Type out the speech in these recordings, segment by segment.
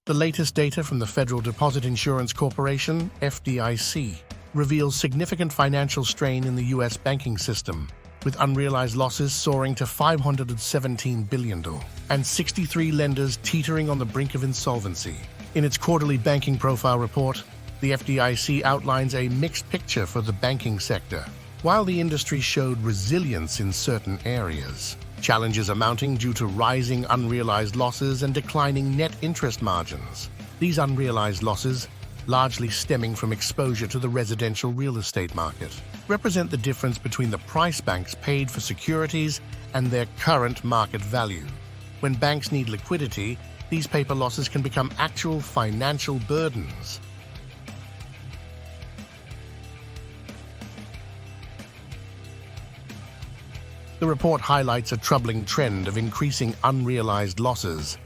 The latest data from the Federal Deposit Insurance Corporation, FDIC, reveals significant financial strain in the U.S. banking system, with unrealized losses soaring to $517 billion and 63 lenders teetering on the brink of insolvency. In its quarterly banking profile report, the FDIC outlines a mixed picture for the banking sector. While the industry showed resilience in certain areas, challenges are mounting due to rising unrealized losses and declining net interest margins. These unrealized losses, largely stemming from exposure to the residential real estate market, represent the difference between the price banks paid for securities and their current market value. When banks need liquidity, these paper losses can become actual financial burdens. The report highlights a troubling trend of increasing unrealized losses.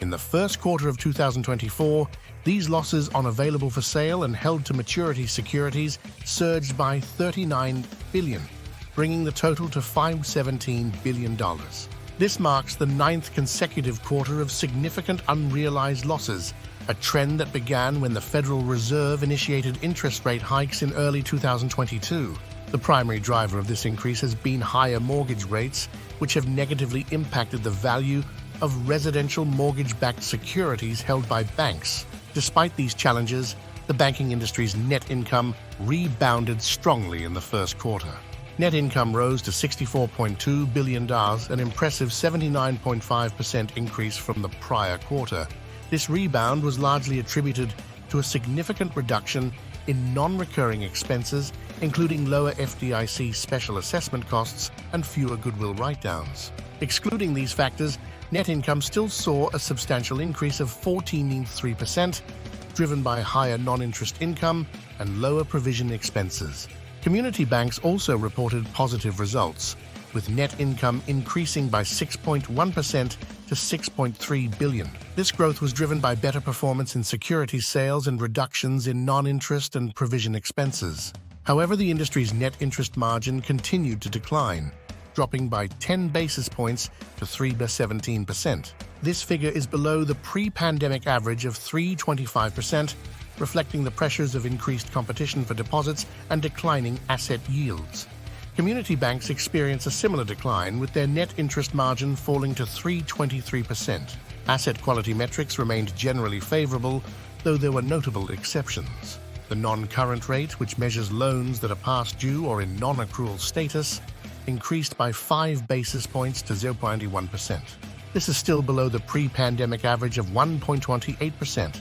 In the first quarter of 2024, these losses on available-for-sale and held-to-maturity securities surged by $39 billion, bringing the total to $517 billion. This marks the 9th consecutive quarter of significant unrealized losses, a trend that began when the Federal Reserve initiated interest rate hikes in early 2022. The primary driver of this increase has been higher mortgage rates, which have negatively impacted the value of residential mortgage-backed securities held by banks. Despite these challenges, the banking industry's net income rebounded strongly in the first quarter. Net income rose to $64.2 billion, an impressive 79.5% increase from the prior quarter. This rebound was largely attributed to a significant reduction in non-recurring expenses, including lower FDIC special assessment costs and fewer goodwill write-downs. Excluding these factors, net income still saw a substantial increase of 14.3%, driven by higher non-interest income and lower provision expenses. Community banks also reported positive results, with net income increasing by 6.1% to $6.3 billion. This growth was driven by better performance in securities sales and reductions in non-interest and provision expenses. However, the industry's net interest margin continued to decline, dropping by 10 basis points to 3.17%. This figure is below the pre-pandemic average of 3.25%, reflecting the pressures of increased competition for deposits and declining asset yields. Community banks experience a similar decline, with their net interest margin falling to 3.23%. Asset quality metrics remained generally favorable, though there were notable exceptions. The non-current rate, which measures loans that are past due or in non-accrual status, increased by 5 basis points to 0.1%. This is still below the pre-pandemic average of 1.28%.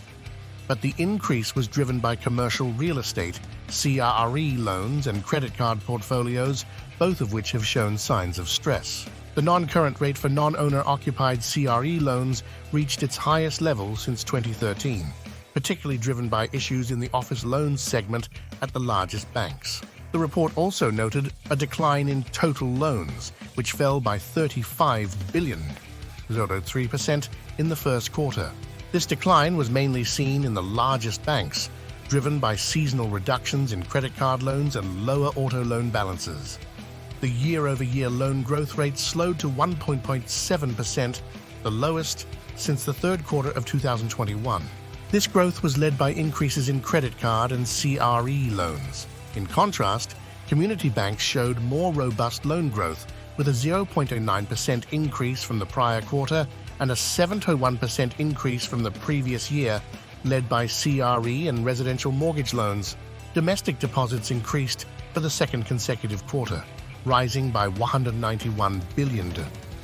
But the increase was driven by commercial real estate, CRE loans, and credit card portfolios, both of which have shown signs of stress. The non-current rate for non-owner-occupied CRE loans reached its highest level since 2013, particularly driven by issues in the office loans segment at the largest banks. The report also noted a decline in total loans, which fell by $35 billion, 0.3%, in the first quarter. This decline was mainly seen in the largest banks, driven by seasonal reductions in credit card loans and lower auto loan balances. The year-over-year loan growth rate slowed to 1.7%, the lowest since the third quarter of 2021. This growth was led by increases in credit card and CRE loans. In contrast, community banks showed more robust loan growth, with a 0.09% increase from the prior quarter and a 7.1% increase from the previous year, led by CRE and residential mortgage loans. Domestic deposits increased for the second consecutive quarter, rising by $191 billion.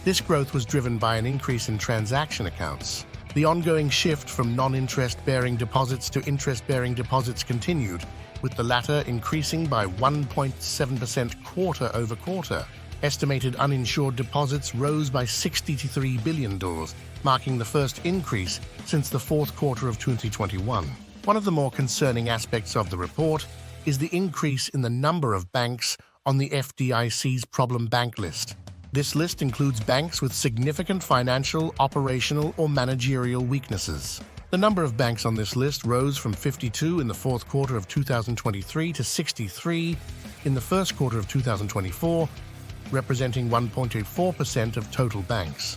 This growth was driven by an increase in transaction accounts. The ongoing shift from non-interest-bearing deposits to interest-bearing deposits continued, with the latter increasing by 1.7% quarter over quarter. Estimated uninsured deposits rose by $63 billion, marking the first increase since the fourth quarter of 2021. One of the more concerning aspects of the report is the increase in the number of banks on the FDIC's problem bank list. This list includes banks with significant financial, operational, or managerial weaknesses. The number of banks on this list rose from 52 in the fourth quarter of 2023 to 63 in the first quarter of 2024, representing 1.84% of total banks.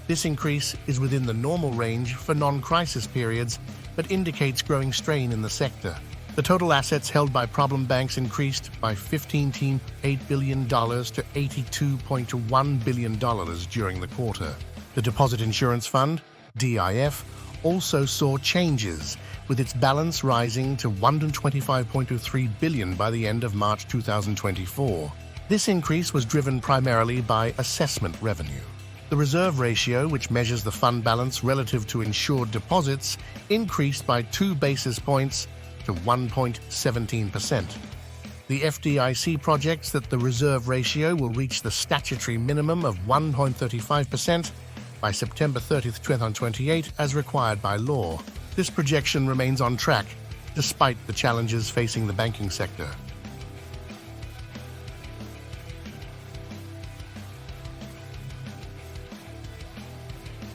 This increase is within the normal range for non-crisis periods, but indicates growing strain in the sector. The total assets held by problem banks increased by $15.8 billion to $82.1 billion during the quarter. The Deposit Insurance Fund, DIF, also saw changes, with its balance rising to $125.23 billion by the end of March 2024. This increase was driven primarily by assessment revenue. The reserve ratio, which measures the fund balance relative to insured deposits, increased by 2 basis points to 1.17%. The FDIC projects that the reserve ratio will reach the statutory minimum of 1.35% by September 30, 2028, as required by law. This projection remains on track, despite the challenges facing the banking sector.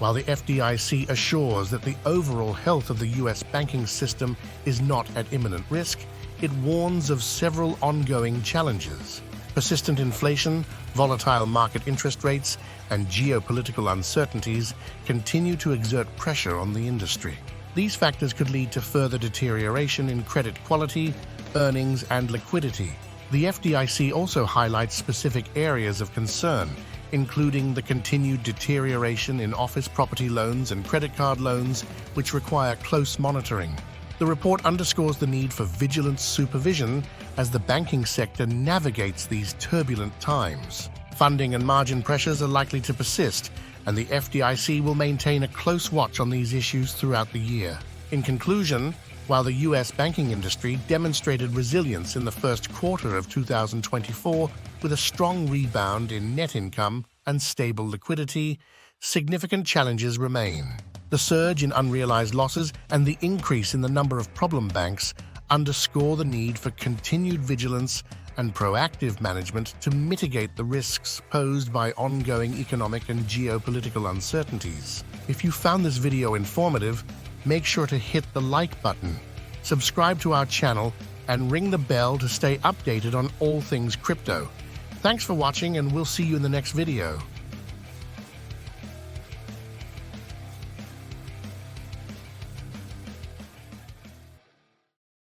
While the FDIC assures that the overall health of the U.S. banking system is not at imminent risk, it warns of several ongoing challenges. Persistent inflation, volatile market interest rates, and geopolitical uncertainties continue to exert pressure on the industry. These factors could lead to further deterioration in credit quality, earnings, and liquidity. The FDIC also highlights specific areas of concern, including the continued deterioration in office property loans and credit card loans, which require close monitoring. The report underscores the need for vigilant supervision as the banking sector navigates these turbulent times. Funding and margin pressures are likely to persist, and the FDIC will maintain a close watch on these issues throughout the year. In conclusion, while the U.S. banking industry demonstrated resilience in the first quarter of 2024 with a strong rebound in net income and stable liquidity, significant challenges remain. The surge in unrealized losses and the increase in the number of problem banks underscore the need for continued vigilance and proactive management to mitigate the risks posed by ongoing economic and geopolitical uncertainties. If you found this video informative, make sure to hit the like button, subscribe to our channel, and ring the bell to stay updated on all things crypto. Thanks for watching, and we'll see you in the next video.